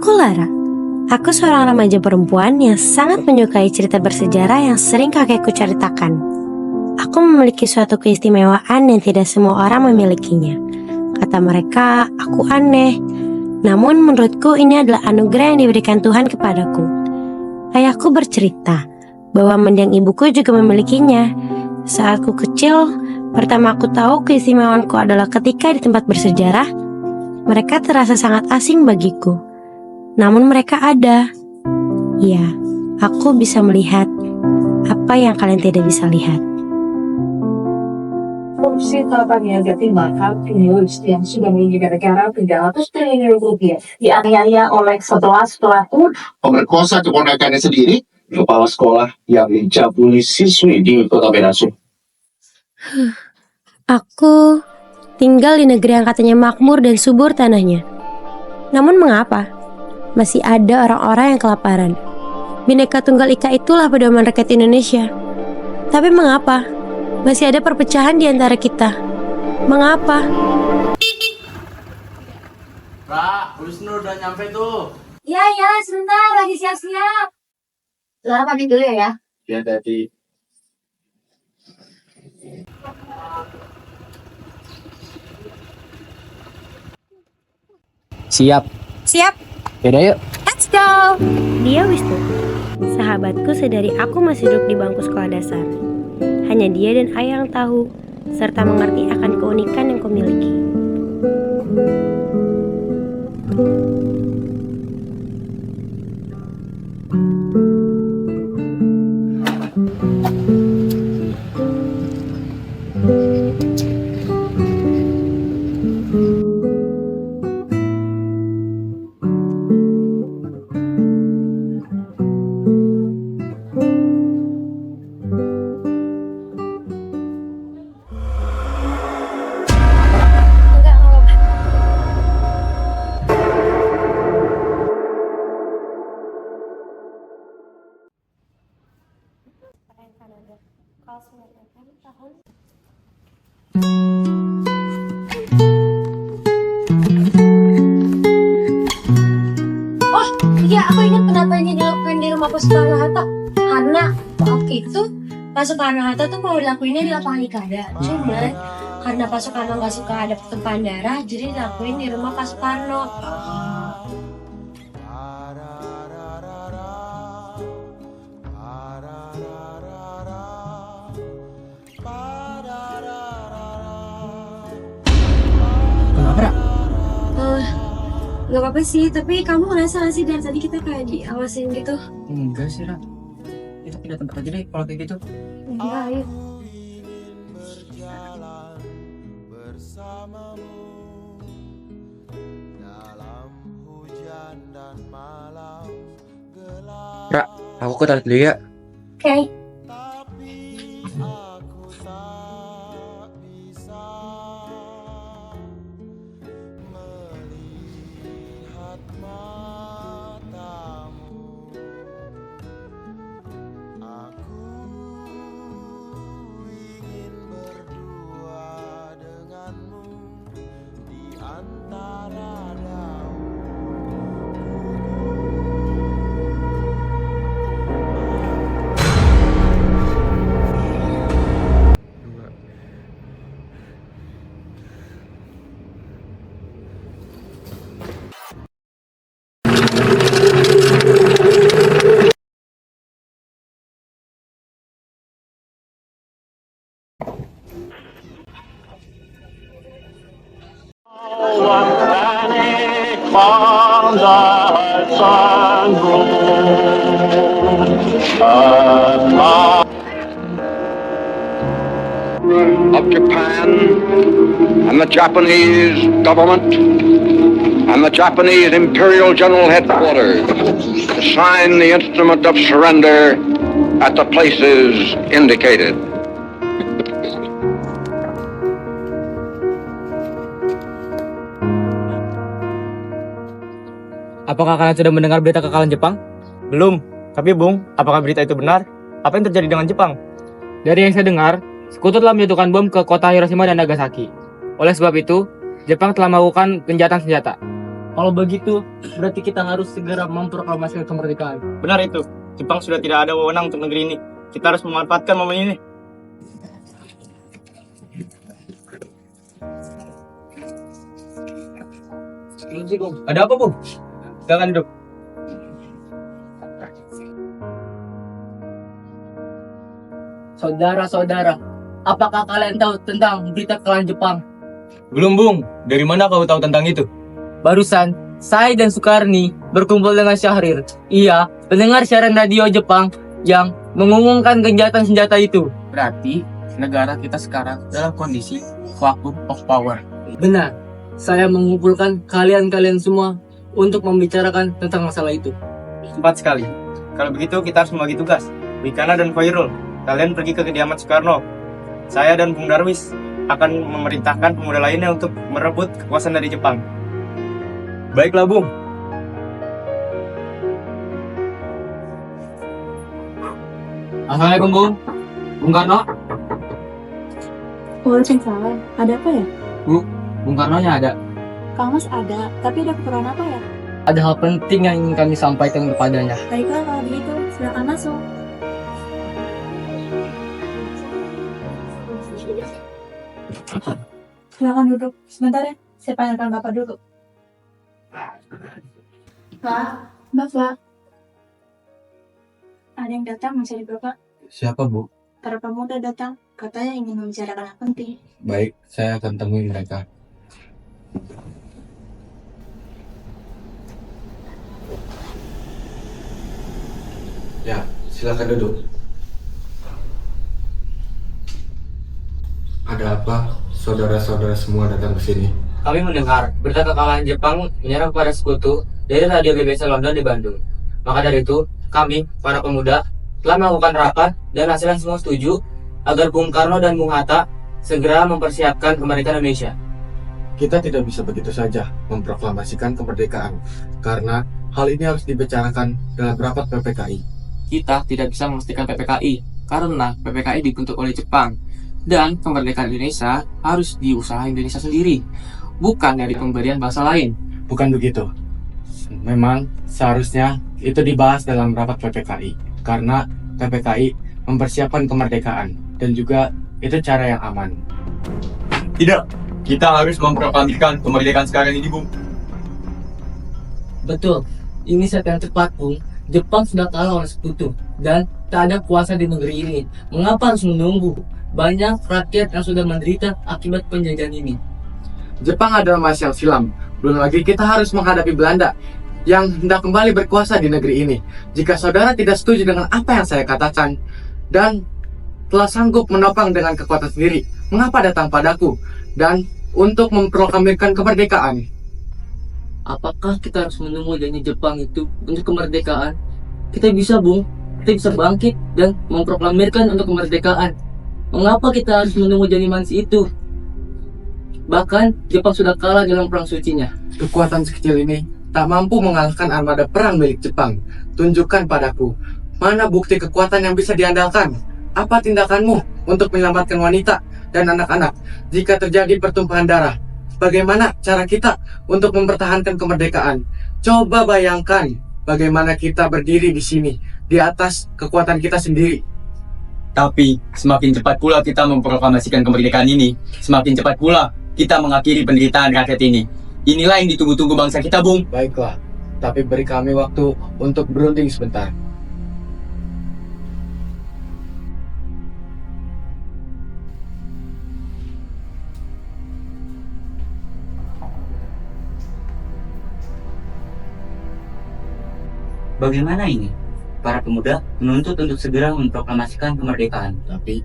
Aku Lara. Aku seorang remaja perempuan yang sangat menyukai cerita bersejarah yang sering kakekku ceritakan. Aku memiliki suatu keistimewaan yang tidak semua orang memilikinya. Kata mereka, aku aneh. Namun menurutku ini adalah anugerah yang diberikan Tuhan kepadaku. Ayahku bercerita bahwa mendiang ibuku juga memilikinya. Saat aku kecil, pertama aku tahu keistimewaanku adalah ketika di tempat bersejarah, mereka terasa sangat asing bagiku. Namun mereka ada. Ya, aku bisa melihat apa yang kalian tidak bisa lihat. Korupsi tata niaga timbakan Pinus yang sudah merugikan negara 300 triliun rupiah dianiaya oleh 11 pelaku Pemerkosa keponakannya sendiri, kepala sekolah yang mencabuli siswi di Kota Medan. Aku tinggal di negeri yang katanya makmur dan subur tanahnya. Namun mengapa? Masih ada orang-orang yang kelaparan. Bhinneka Tunggal Ika itulah pedoman rakyat Indonesia. Tapi mengapa? Masih ada perpecahan di antara kita. Mengapa? Ra, Wisnu udah nyampe tuh. Ya, sebentar lagi siap-siap. Lara pamit dulu ya. Ya tadi. Siap. Yaudah yuk. Let's go! Dia Wisnu, sahabatku sedari aku masih duduk di bangku sekolah dasar. Hanya dia dan ayah yang tahu, serta mengerti akan keunikan yang kumiliki. Iya, aku ingat kenapa ini dilakukan di rumah Pak Soekarno-Hatta. Karena waktu itu Pak Soekarno-Hatta tuh mau dilakuinnya di lapangan Ikada. Cuman karena Pak Soekarno nggak suka ada tumpahan darah, jadi dilakuin di rumah Pak Soekarno. Kenapa, Ra? Gak apa-apa sih, tapi kamu ngerasa gak sih dari tadi kita kayak diawasin gitu? Enggak sih, Ra. Kita pindah tempat aja deh kalau kayak gitu. Iya, ayo. Ra, aku ke toilet dulu ya. Oke. Of Japan and the Japanese government and the Japanese Imperial General Headquarters to sign the instrument of surrender at the places indicated. Apakah kalian sudah mendengar berita kekalahan Jepang? Belum. Tapi Bung, apakah berita itu benar? Apa yang terjadi dengan Jepang? Dari yang saya dengar, sekutu telah menjatuhkan bom ke kota Hiroshima dan Nagasaki. Oleh sebab itu, Jepang telah melakukan gencatan senjata. Kalau begitu, berarti kita harus segera memproklamasikan kemerdekaan. Benar itu. Jepang sudah tidak ada wewenang untuk negeri ini. Kita harus memanfaatkan momen ini. Ada apa, Bung? Silakan duduk. Saudara-saudara, apakah kalian tahu tentang berita kekalahan Jepang? Belum, Bung. Dari mana kau tahu tentang itu? Barusan, saya dan Sukarni berkumpul dengan Syahrir. Ia mendengar siaran radio Jepang yang mengumumkan gencatan senjata itu. Berarti, negara kita sekarang dalam kondisi vacuum of power. Benar. Saya mengumpulkan kalian-kalian semua untuk membicarakan tentang masalah itu. Tepat sekali. Kalau begitu, kita harus membagi tugas. Wikana dan Khairul, kalian pergi ke kediaman Soekarno. Saya dan Bung Darwis akan memerintahkan pemuda lainnya untuk merebut kekuasaan dari Jepang. Baiklah, Bung. Assalamualaikum, Bung. Bung Karno. Waalaikumsalam. Ada apa ya? Bung Karno-nya ada. Kang Mas ada, tapi ada keperluan apa ya? Ada hal penting yang ingin kami sampaikan kepadanya. Baiklah kalau begitu, silakan masuk. Silakan duduk. Sebentar ya, saya panggilkan Bapak dulu. Pak, Bapak. Ada yang datang mencari Bapak. Siapa, Bu? Para pemuda datang, katanya ingin membicarakan hal penting. Baik, saya akan temui mereka. Ya, silakan duduk. Ada apa? Saudara-saudara semua datang ke sini. Kami mendengar berita kekalahan Jepang menyerang kepada sekutu dari radio BBC London di Bandung. Maka dari itu, kami, para pemuda, telah melakukan rapat dan hasilnya semua setuju agar Bung Karno dan Bung Hatta segera mempersiapkan kemerdekaan Indonesia. Kita tidak bisa begitu saja memproklamasikan kemerdekaan, karena hal ini harus dibicarakan dalam rapat PPKI. Kita tidak bisa memastikan PPKI karena PPKI dibentuk oleh Jepang dan kemerdekaan Indonesia harus diusahakan Indonesia sendiri, bukan dari pemberian bangsa lain. Bukan begitu. Memang seharusnya itu dibahas dalam rapat PPKI, karena PPKI mempersiapkan kemerdekaan dan juga itu cara yang aman. Tidak. Kita harus memproklamasikan kemerdekaan sekarang ini, Bung. Betul. Ini saat yang tepat, Bung. Jepang sudah kalah oleh sekutu dan tak ada kuasa di negeri ini. Mengapa harus menunggu? Banyak rakyat yang sudah menderita akibat penjajahan ini. Jepang adalah masa yang silam. Belum lagi kita harus menghadapi Belanda yang hendak kembali berkuasa di negeri ini. Jika saudara tidak setuju dengan apa yang saya katakan dan telah sanggup menopang dengan kekuatan sendiri, mengapa datang padaku dan untuk memproklamirkan kemerdekaan? Apakah kita harus menunggu janji Jepang itu untuk kemerdekaan? Kita bisa, Bung. Kita bisa bangkit dan memproklamirkan untuk kemerdekaan. Mengapa kita harus menunggu janji manis itu? Bahkan Jepang sudah kalah dalam perang sucinya. Kekuatan sekecil ini tak mampu mengalahkan armada perang milik Jepang. Tunjukkan padaku, mana bukti kekuatan yang bisa diandalkan? Apa tindakanmu untuk menyelamatkan wanita dan anak-anak jika terjadi pertumpahan darah? Bagaimana cara kita untuk mempertahankan kemerdekaan? Coba bayangkan bagaimana kita berdiri di sini di atas kekuatan kita sendiri. Tapi semakin cepat pula kita memproklamasikan kemerdekaan ini, semakin cepat pula kita mengakhiri penderitaan rakyat ini. Inilah yang ditunggu-tunggu bangsa kita, Bung. Baiklah, tapi beri kami waktu untuk berunding sebentar. Bagaimana ini? Para pemuda menuntut untuk segera memproklamasikan kemerdekaan. Tapi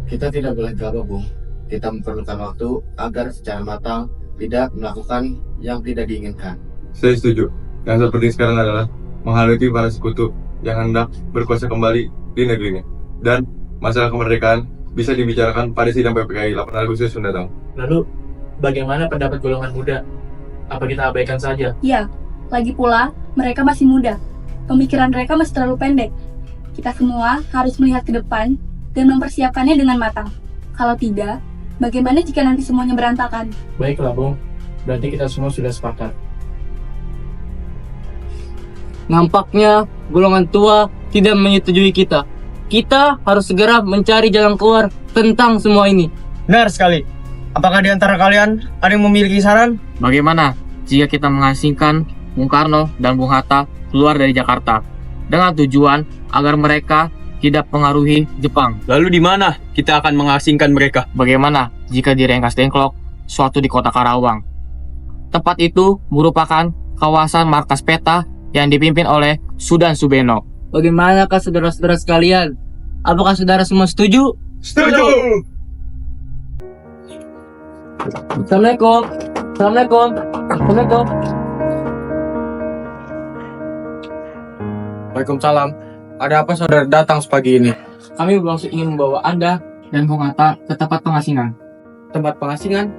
kita tidak boleh gabah, Bung. Kita memerlukan waktu agar secara matang tidak melakukan yang tidak diinginkan. Saya setuju. Yang terpenting sekarang adalah menghadapi para sekutu yang hendak berkuasa kembali di negeri ini. Dan masalah kemerdekaan bisa dibicarakan pada sidang PPKI 8 Agustus mendatang. Lalu, bagaimana pendapat golongan muda? Apa kita abaikan saja? Ya, lagi pula mereka masih muda. Pemikiran mereka masih terlalu pendek. Kita semua harus melihat ke depan dan mempersiapkannya dengan matang. Kalau tidak, bagaimana jika nanti semuanya berantakan? Baiklah, Bung. Berarti kita semua sudah sepakat. Nampaknya golongan tua tidak menyetujui kita. Kita harus segera mencari jalan keluar tentang semua ini. Benar sekali. Apakah di antara kalian ada yang memiliki saran? Bagaimana jika kita mengasingkan Bung Karno dan Bung Hatta keluar dari Jakarta dengan tujuan agar mereka tidak pengaruhi Jepang? Lalu di mana kita akan mengasingkan mereka? Bagaimana jika di Rengkas Dengklok, suatu di kota Karawang? Tempat itu merupakan kawasan markas peta yang dipimpin oleh Sudan Subeno. Bagaimanakah saudara-saudara sekalian? Apakah saudara semua setuju? Setuju! Assalamualaikum. Assalamualaikum. Assalamualaikum. Waalaikumsalam. Ada apa saudara datang sepagi ini? Kami bermaksud ingin membawa Anda dan Bung Hatta ke tempat pengasingan. Tempat pengasingan?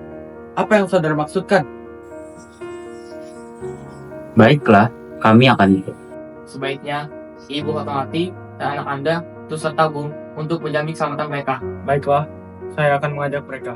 Apa yang saudara maksudkan? Baiklah, kami akan ikut. Sebaiknya Ibu Fatmawati dan anak Anda terus tabung untuk menjamin keselamatan mereka. Baiklah, saya akan mengajak mereka.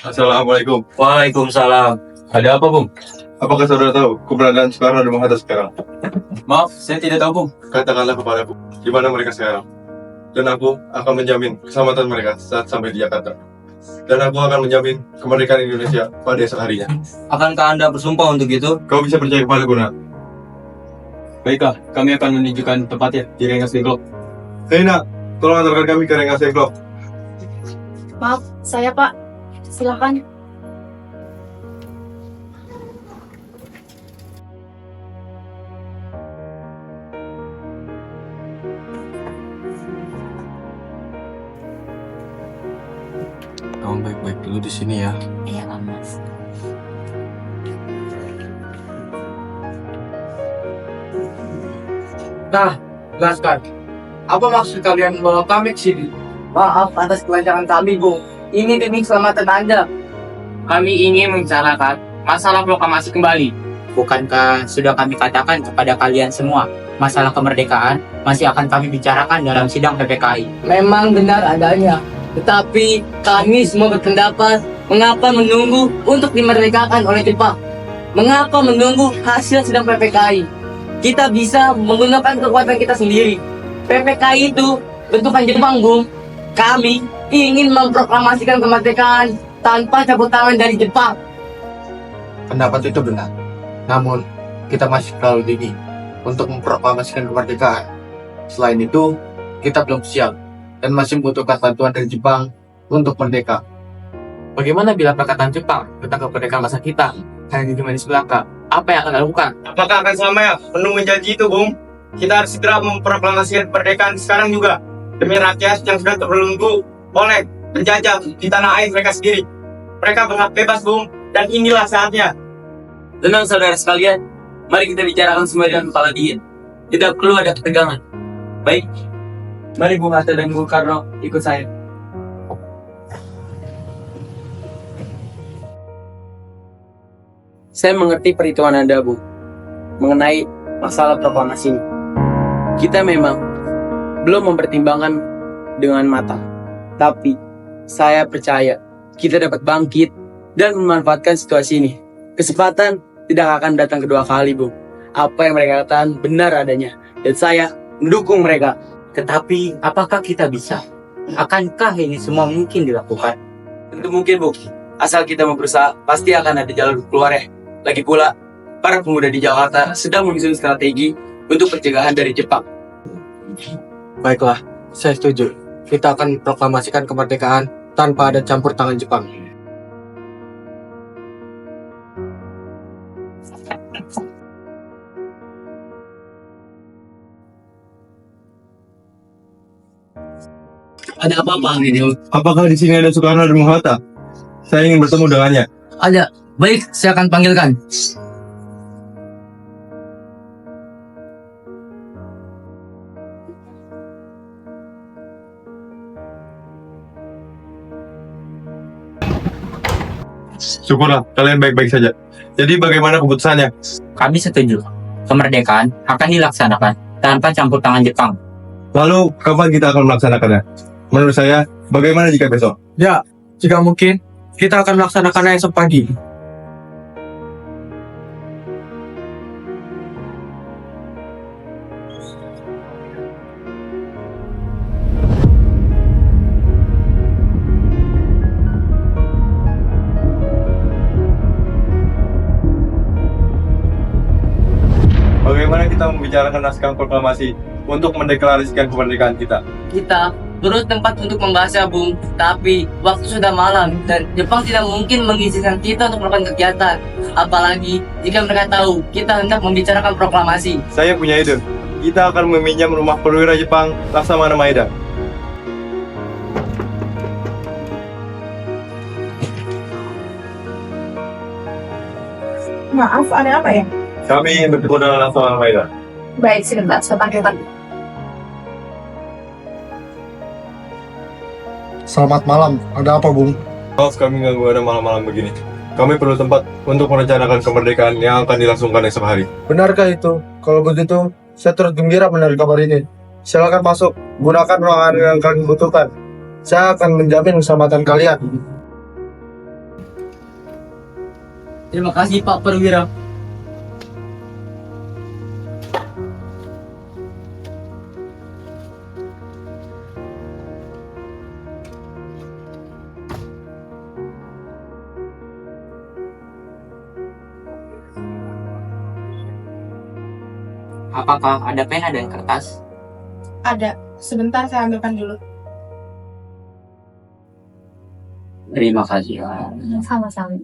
Assalamualaikum. Waalaikumsalam. Ada apa, Bung? Apakah saudara tahu keberadaan Soekarno dan Bung Hatta sekarang? Maaf, saya tidak tahu, Bung. Katakanlah kepadaku, di mana mereka sekarang. Dan aku akan menjamin keselamatan mereka saat sampai di Jakarta. Dan aku akan menjamin kemerdekaan Indonesia pada esok harinya. Akankah Anda bersumpah untuk itu? Kau bisa percaya kepadaku, Nak. Baiklah, kami akan menunjukkan tempatnya di Rengkas Dengklok. Hei, Nak, tolong antarkan kami ke Renggas Dengklok. Maaf, saya Pak. Silakan. Kamu baik-baik dulu di sini ya. Iya Kang Mas. Nah, jelaskan. Apa maksud kalian membawa kami ke sini? Maaf atas kelancangan kami, Bung. Ini demi keselamatan Anda. Kami ingin membicarakan masalah proklamasi kembali. Bukankah sudah kami katakan kepada kalian semua, masalah kemerdekaan masih akan kami bicarakan dalam sidang PPKI. Memang benar adanya. Tetapi kami semua berpendapat, mengapa menunggu untuk dimerdekakan oleh Jepang? Mengapa menunggu hasil sidang PPKI? Kita bisa menggunakan kekuatan kita sendiri. PPKI itu bentukan Jepang, Bung. Kami ingin memproklamasikan kemerdekaan tanpa campur tangan dari Jepang. Pendapat itu benar. Namun, kita masih terlalu dini untuk memproklamasikan kemerdekaan. Selain itu, kita belum siap dan masih membutuhkan bantuan dari Jepang untuk merdeka. Bagaimana bila Perkataan Jepang tentang kemerdekaan masa kita hanya di Manis Belaka? Apa yang akan dilakukan? Apakah akan sama ya penuhi janji itu, Bung? Kita harus segera memproklamasikan kemerdekaan sekarang juga. Demi rakyat yang sudah terbelenggu oleh penjajah di tanah air mereka sendiri. Mereka berhak bebas, Bung. Dan inilah saatnya. Tenang saudara sekalian, mari kita bicarakan semua dengan kepala dingin. Tidak perlu ada ketegangan. Baik, mari Bung Hatta dan Bung Karno ikut saya. Saya mengerti perhitungan Anda, Bu, mengenai masalah proklamasi ini. Kita memang belum mempertimbangkan dengan matang. Tapi, saya percaya kita dapat bangkit dan memanfaatkan situasi ini. Kesempatan tidak akan datang kedua kali, Bu. Apa yang mereka katakan benar adanya. Dan saya mendukung mereka. Tetapi, apakah kita bisa? Akankah ini semua mungkin dilakukan? Tentu mungkin, Bu. Asal kita mau berusaha, pasti akan ada jalan keluarnya. Lagi pula, para pemuda di Jakarta sedang menyusun strategi untuk pencegahan dari Jepang. Baiklah, saya setuju. Kita akan proklamasikan kemerdekaan tanpa ada campur tangan Jepang. Ada apa-apa, Angel? Apakah di sini ada Soekarno dan Bung Hatta? Saya ingin bertemu dengannya. Ada. Baik, saya akan panggilkan. Syukurlah, kalian baik-baik saja. Jadi bagaimana keputusannya? Kami setuju. Kemerdekaan akan dilaksanakan tanpa campur tangan Jepang. Lalu, kapan kita akan melaksanakannya? Menurut saya, bagaimana jika besok? Ya, jika mungkin, kita akan melaksanakannya esok pagi. Bagaimana kita membicarakan naskah proklamasi untuk mendeklarasikan kemerdekaan kita? Kita turut tempat untuk membahasnya, Bung. Tapi waktu sudah malam dan Jepang tidak mungkin mengizinkan kita untuk melakukan kegiatan. Apalagi jika mereka tahu kita hendak membicarakan proklamasi. Saya punya ide. Kita akan meminjam rumah perwira Jepang Laksamana Maeda. Maaf, ada apa ya? Kami ingin bertemu dengan Laksamana Maeda. Baik, sebentar, saya panggilkan. Selamat malam, ada apa Bung? Maaf kami ganggu Anda malam-malam begini. Kami perlu tempat untuk merencanakan kemerdekaan yang akan dilangsungkan esok hari. Benarkah itu? Kalau begitu, saya turut gembira mendengar kabar ini. Silakan masuk, gunakan ruangan yang kalian butuhkan. Saya akan menjamin keselamatan kalian. Terima kasih Pak Perwira. Apakah ada pena dan kertas? Ada. Sebentar saya ambilkan dulu. Terima kasih. Sama-sama.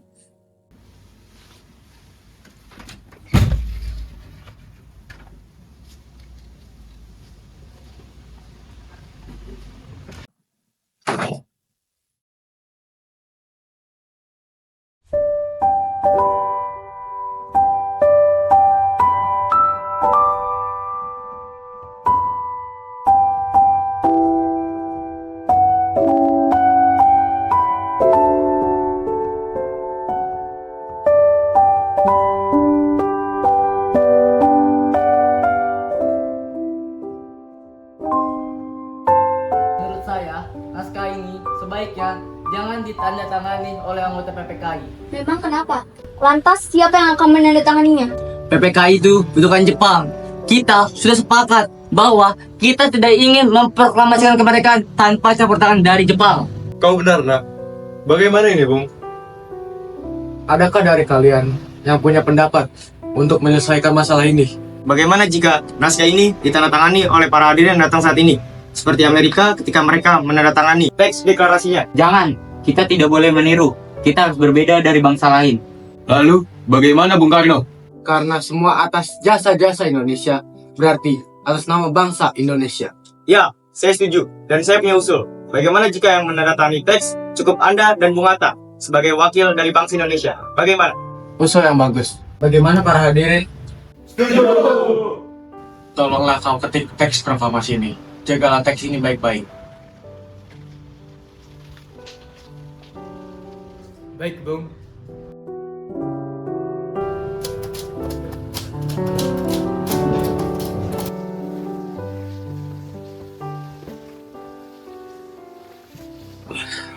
Menurut saya, naskah ini sebaiknya jangan ditandatangani oleh anggota PPKI. Memang kenapa? Lantas siapa yang akan menandatanganinya? PPKI itu bukan Jepang. Kita sudah sepakat bahwa kita tidak ingin memproklamasikan kemerdekaan tanpa campur tangan dari Jepang. Kau benar, nak. Bagaimana ini, Bung? Adakah dari kalian yang punya pendapat untuk menyelesaikan masalah ini? Bagaimana jika naskah ini ditandatangani oleh para hadirin yang datang saat ini? Seperti Amerika ketika mereka menandatangani teks deklarasinya. Jangan, kita tidak boleh meniru. Kita harus berbeda dari bangsa lain. Lalu, bagaimana Bung Karno? Karena semua atas jasa-jasa Indonesia, berarti atas nama bangsa Indonesia. Ya, saya setuju. Dan saya punya usul. Bagaimana jika yang menandatangani teks cukup Anda dan Bung Hatta sebagai wakil dari bangsa Indonesia? Bagaimana? Usul yang bagus. Bagaimana para hadirin? Tolonglah kau ketik teks proklamasi ini. Jagalah teks ini baik-baik. Baik, Bung.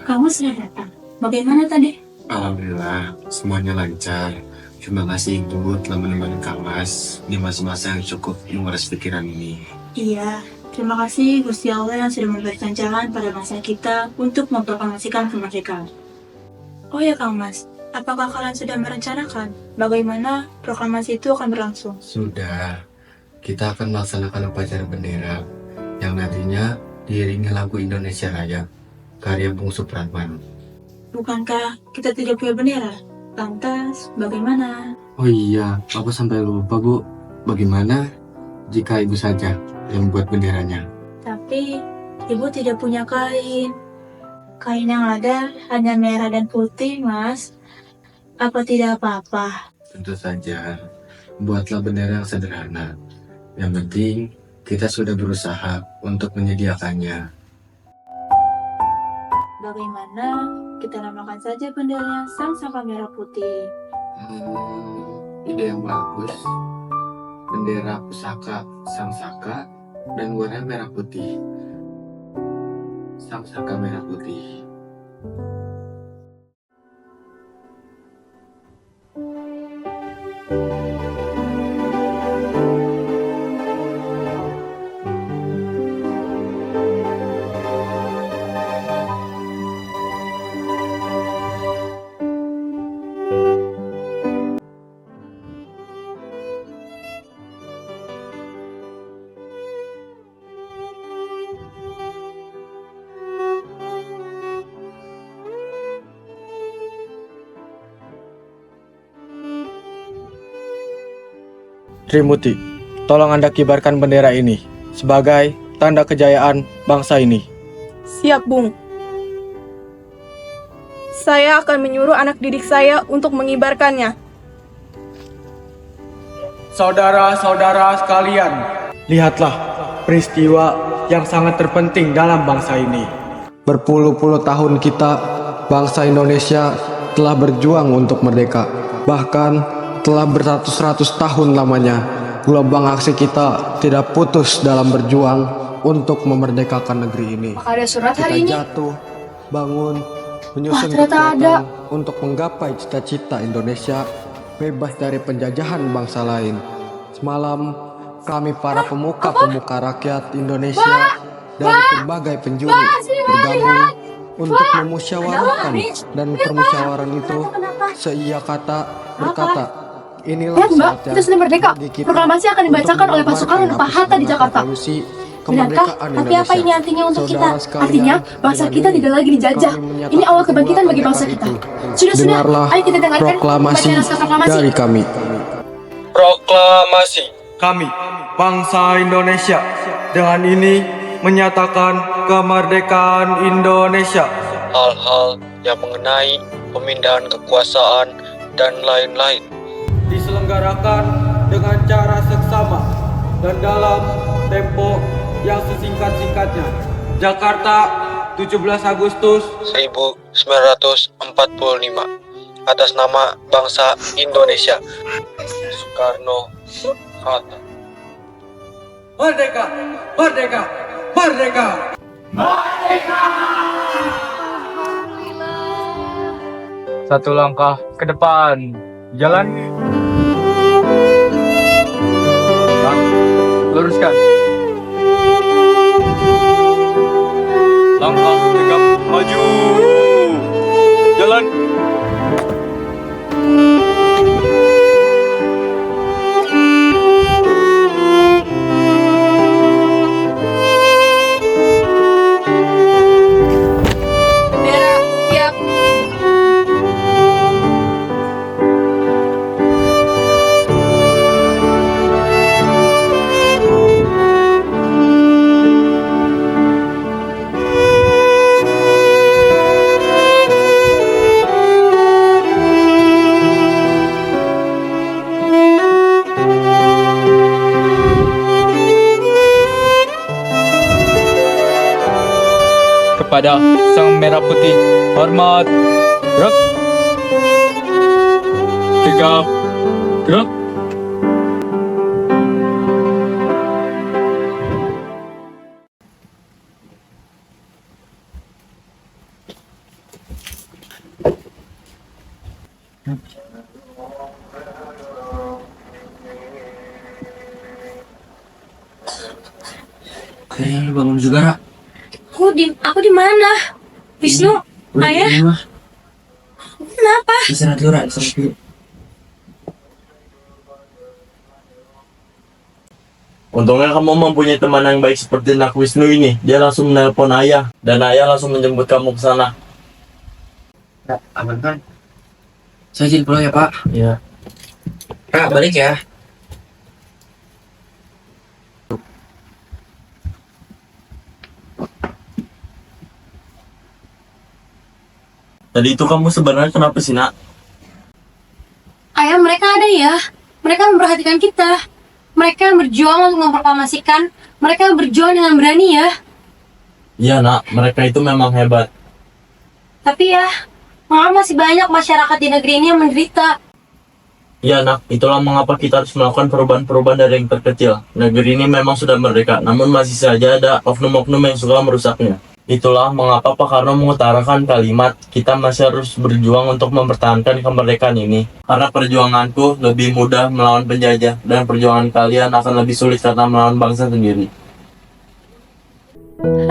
Kamu sudah datang. Bagaimana tadi? Alhamdulillah, semuanya lancar. Terima kasih Ibu telah menemani Kang Mas di masa-masa yang cukup menguras pikiran ini. Iya, terima kasih Gusti Allah yang sudah memberikan jalan pada masa kita untuk memproklamasikan kemerdekaan. Oh ya Kang Mas, apakah kalian sudah merencanakan bagaimana proklamasi itu akan berlangsung? Sudah, kita akan melaksanakan upacara bendera yang nantinya diiringi lagu Indonesia Raya, karya Bung Supratman. Bukankah kita tidak punya bendera? Lantas, bagaimana? Oh iya, aku sampai lupa Bu. Bagaimana jika Ibu saja yang buat benderanya? Tapi, Ibu tidak punya kain. Kain yang ada hanya merah dan putih, Mas. Apa tidak apa-apa? Tentu saja, buatlah bendera yang sederhana. Yang penting, kita sudah berusaha untuk menyediakannya. Bagaimana kita namakan saja benderanya Sang Saka Merah Putih? Ide yang bagus. Bendera pusaka Sang Saka dan warna merah putih. Sang Saka Merah Putih. Trimuti, tolong Anda kibarkan bendera ini sebagai tanda kejayaan bangsa ini. Siap, Bung. Saya akan menyuruh anak didik saya untuk mengibarkannya. Saudara-saudara sekalian, lihatlah peristiwa yang sangat terpenting dalam bangsa ini. Berpuluh-puluh tahun kita, bangsa Indonesia telah berjuang untuk merdeka. Bahkan telah beratus-ratus tahun lamanya, gelombang aksi kita tidak putus dalam berjuang untuk memerdekakan negeri ini. Ada surat hari ini. Kita jatuh, bangun, menyusun ternyata ada. kekuatan untuk menggapai cita-cita Indonesia bebas dari penjajahan bangsa lain. Semalam, kami para pemuka-pemuka rakyat Indonesia dari berbagai penjuru bergabung untuk memusyawarahkan, dan permusyawarah itu seia kata berkata, inilah Lihat Mbak, saatnya kita sudah merdeka. bagi kita Proklamasi akan dibacakan untuk oleh pasukan mengabarkan Pak Hatta di api Jakarta. revolusi Benarkah? kemerdekaan Tapi apa Indonesia. ini artinya untuk kita? Saudara sekalian, Artinya bangsa dengan kita ini tidak lagi dijajah. kami menyatakan Ini awal kebangkitan bagi bangsa kita. kemerdekaan Sudah, Dengarlah ayo kita dengarkan proklamasi bacaan naskah proklamasi. dari kami. Proklamasi. Kami, bangsa Indonesia, dengan ini menyatakan kemerdekaan Indonesia. Hal-hal yang mengenai pemindahan kekuasaan dan lain-lain diselenggarakan dengan cara seksama dan dalam tempo yang sesingkat-singkatnya. Jakarta, 17 Agustus 1945. Atas nama bangsa Indonesia. Soekarno Hatta. Merdeka! Merdeka! Merdeka! Satu langkah ke depan. Jalan. Luruskan. Langkah tegap maju. Jalan. Bendera, siap. Kepada Sang Merah Putih, hormat. Gerak. 3. Gerak. Kayaknya lu bangun juga, Ra. Aku di mana? Wisnu, Ayah, kenapa? Istirahat dulu, Ra. Istirahat dulu. Untungnya kamu mempunyai teman yang baik seperti Nak Wisnu ini. Dia langsung menelpon ayah, dan ayah langsung menjemput kamu ke sana. Ra, aman kan? Saya izin pulang ya, Pak. Iya. Ra, balik ya. Tadi itu kamu sebenarnya kenapa sih, Nak? Ayah, mereka ada ya. Mereka memperhatikan kita. Mereka berjuang untuk memproklamasikan. Mereka berjuang dengan berani ya. Iya, Nak. Mereka itu memang hebat. Tapi ya, masih banyak masyarakat di negeri ini yang menderita. Ya nak, itulah mengapa kita harus melakukan perubahan-perubahan dari yang terkecil. Negeri ini memang sudah merdeka, namun masih saja ada oknum-oknum yang suka merusaknya. Itulah mengapa Pak Karno mengutarakan kalimat, kita masih harus berjuang untuk mempertahankan kemerdekaan ini. Karena perjuanganku lebih mudah melawan penjajah, dan perjuangan kalian akan lebih sulit karena melawan bangsa sendiri.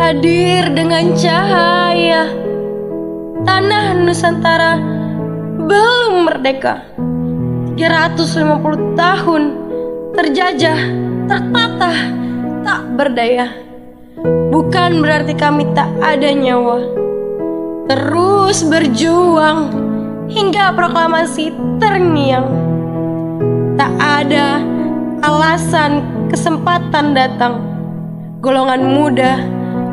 Hadir dengan cahaya, tanah Nusantara belum merdeka. 350 tahun terjajah, tertatah, tak berdaya. Bukan berarti kami tak ada nyawa. Terus berjuang hingga proklamasi terngiang. Tak ada alasan kesempatan datang. Golongan muda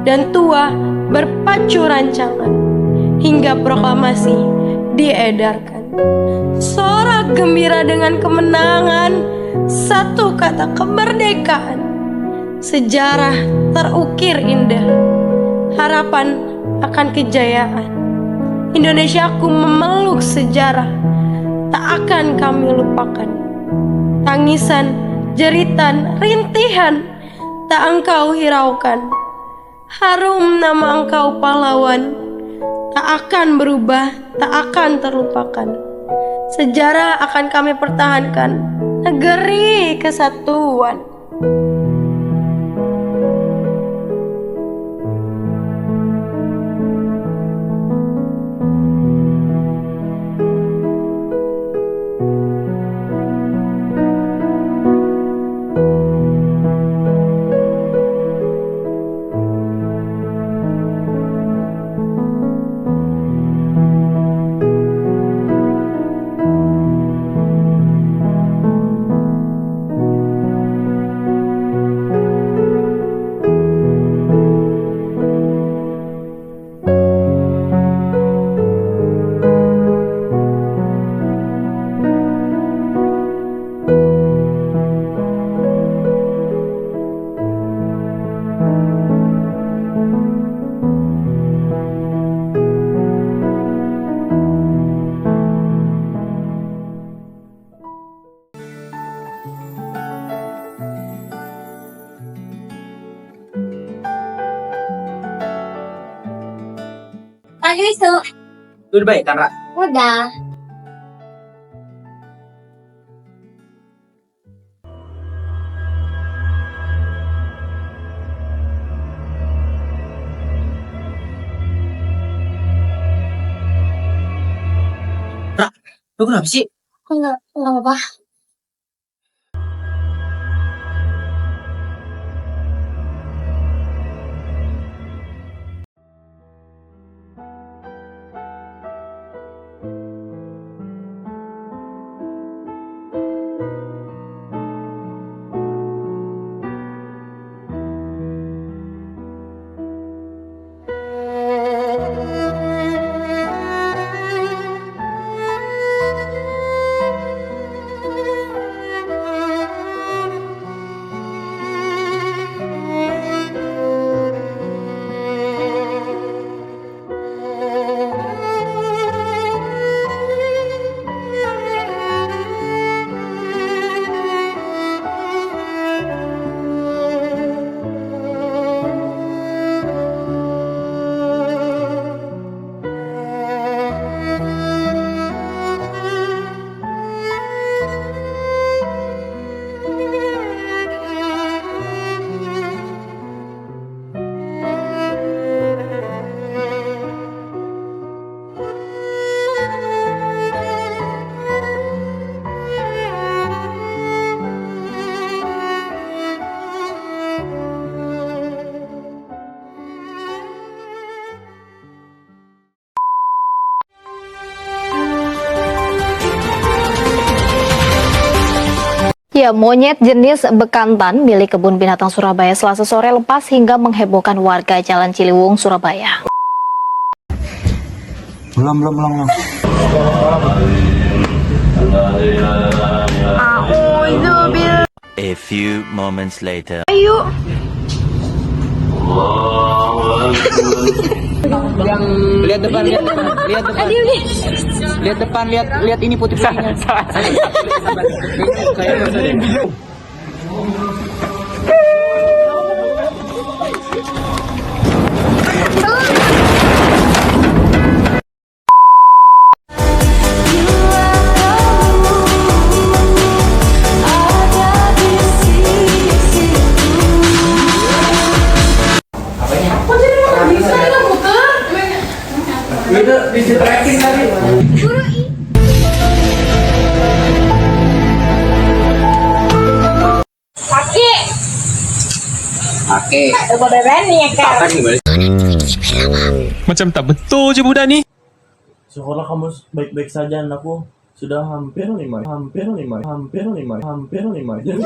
dan tua berpacu rancangan hingga proklamasi diedarkan. Sorak gembira dengan kemenangan, satu kata kemerdekaan. Sejarah terukir indah, harapan akan kejayaan. Indonesiaku memeluk sejarah, tak akan kami lupakan. Tangisan, jeritan, rintihan, tak engkau hiraukan. Harum nama engkau pahlawan, tak akan berubah, tak akan terlupakan. Sejarah akan kami pertahankan, negeri kesatuan. Ayo itu. Udah baik kan, Ra? Udah. Ra, lu kenapa sih? Enggak apa-apa. Ya, monyet jenis bekantan milik Kebun Binatang Surabaya Selasa sore lepas hingga menghebohkan warga Jalan Ciliwung, Surabaya. Belum. A few moments later. Ayo. Yang lihat depan, lihat depan. Lihat depan, lihat ini putih-putihnya. Oke. Udah berani ya kan? Macam tak betul je budak ni. Syukurlah kamu baik-baik saja anakku. Sudah hampir 5 jam.